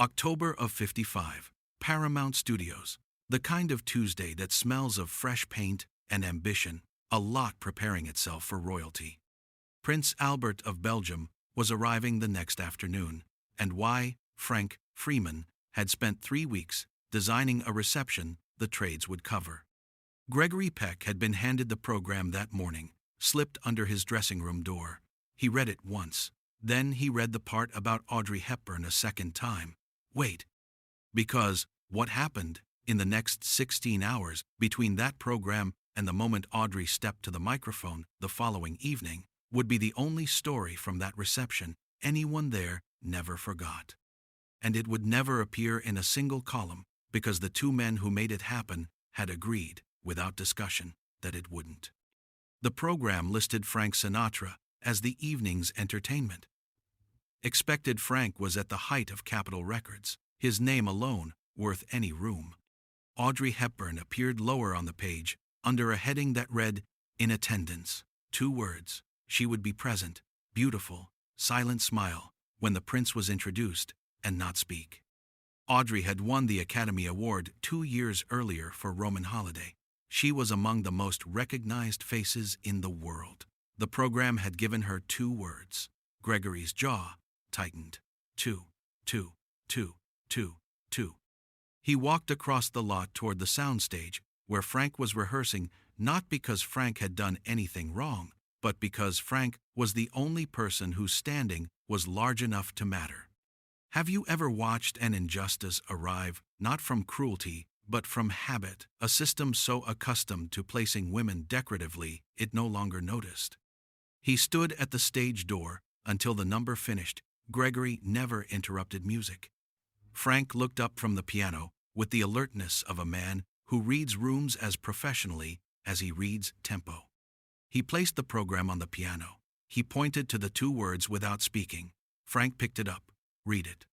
October of '55. Paramount Studios. The kind of Tuesday that smells of fresh paint and ambition, a lot preparing itself for royalty. Prince Albert of Belgium was arriving the next afternoon, and Frank Freeman had spent 3 weeks designing a reception the trades would cover. Gregory Peck had been handed the program that morning, slipped under his dressing room door. He read it once. Then he read the part about Audrey Hepburn a second time. Wait. Because what happened in the next 16 hours between that program and the moment Audrey stepped to the microphone the following evening would be the only story from that reception anyone there never forgot. And it would never appear in a single column because the two men who made it happen had agreed, without discussion, that it wouldn't. The program listed Frank Sinatra as the evening's entertainment. Expected Frank was at the height of Capitol Records, his name alone worth any room. Audrey Hepburn appeared lower on the page, under a heading that read, "In attendance." 2 words. She would be present, beautiful, silent smile, when the prince was introduced, and not speak. Audrey had won the Academy Award 2 years earlier for Roman Holiday. She was among the most recognized faces in the world. The program had given her 2 words. Gregory's jaw tightened. 2, 2, 2, 2, 2. He walked across the lot toward the soundstage, where Frank was rehearsing, not because Frank had done anything wrong, but because Frank was the only person whose standing was large enough to matter. Have you ever watched an injustice arrive, not from cruelty, but from habit, a system so accustomed to placing women decoratively it no longer noticed? He stood at the stage door until the number finished. Gregory never interrupted music. Frank looked up from the piano with the alertness of a man who reads rooms as professionally as he reads tempo. He placed the program on the piano. He pointed to the 2 words without speaking. Frank picked it up. Read it.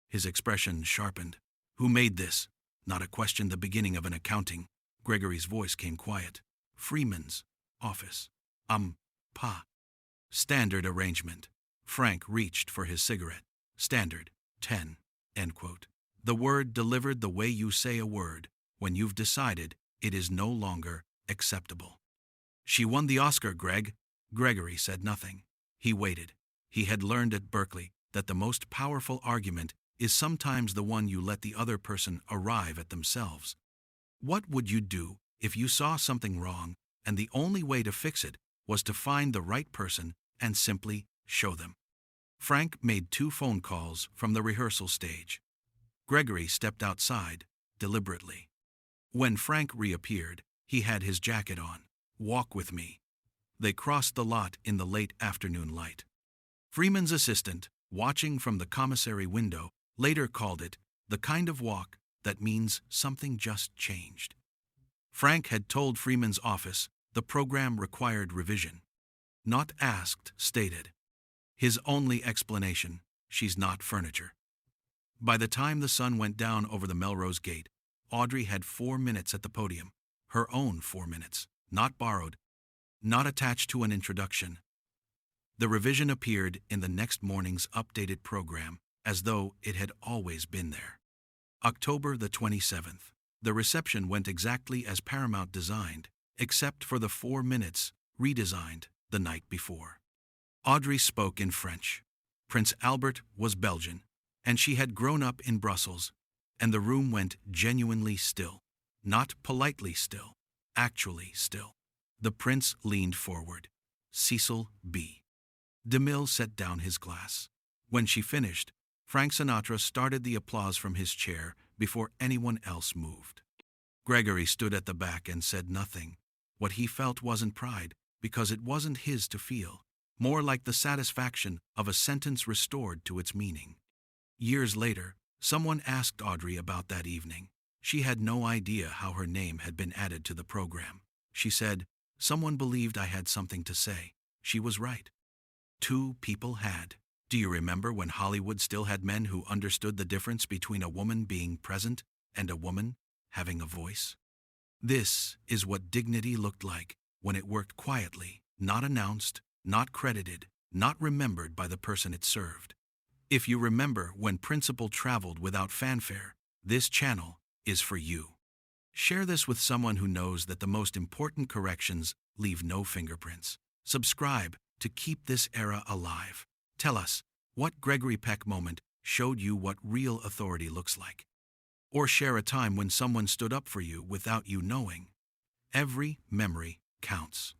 His expression sharpened. Who made this? Not a question the beginning of an accounting. Gregory's voice came quiet. Freeman's office. Pa. Standard arrangement. Frank reached for his cigarette. Standard. 10. End quote. The word delivered the way you say a word when you've decided it is no longer acceptable. She won the Oscar, Greg. Gregory said nothing. He waited. He had learned at Berkeley that the most powerful argument is sometimes the one you let the other person arrive at themselves. What would you do if you saw something wrong and the only way to fix it was to find the right person and simply show them? Frank made 2 phone calls from the rehearsal stage. Gregory stepped outside, deliberately. When Frank reappeared, he had his jacket on. Walk with me. They crossed the lot in the late afternoon light. Freeman's assistant, watching from the commissary window, later called it the kind of walk that means something just changed. Frank had told Freeman's office the program required revision. Not asked, stated. His only explanation, she's not furniture. By the time the sun went down over the Melrose Gate, Audrey had 4 minutes at the podium. Her own 4 minutes, not borrowed, not attached to an introduction. The revision appeared in the next morning's updated program, as though it had always been there. October the 27th. The reception went exactly as Paramount designed, except for the 4 minutes redesigned the night before. Audrey spoke in French. Prince Albert was Belgian, and she had grown up in Brussels, and the room went genuinely still. Not politely still, actually still. The prince leaned forward. Cecil B. DeMille set down his glass. When she finished, Frank Sinatra started the applause from his chair before anyone else moved. Gregory stood at the back and said nothing. What he felt wasn't pride, because it wasn't his to feel, more like the satisfaction of a sentence restored to its meaning. Years later, someone asked Audrey about that evening. She had no idea how her name had been added to the program. She said, "Someone believed I had something to say." She was right. 2 people had. Do you remember when Hollywood still had men who understood the difference between a woman being present and a woman having a voice? This is what dignity looked like when it worked quietly, not announced, not credited, not remembered by the person it served. If you remember when Principal traveled without fanfare, this channel is for you. Share this with someone who knows that the most important corrections leave no fingerprints. Subscribe to keep this era alive. Tell us, what Gregory Peck moment showed you what real authority looks like? Or share a time when someone stood up for you without you knowing. Every memory counts.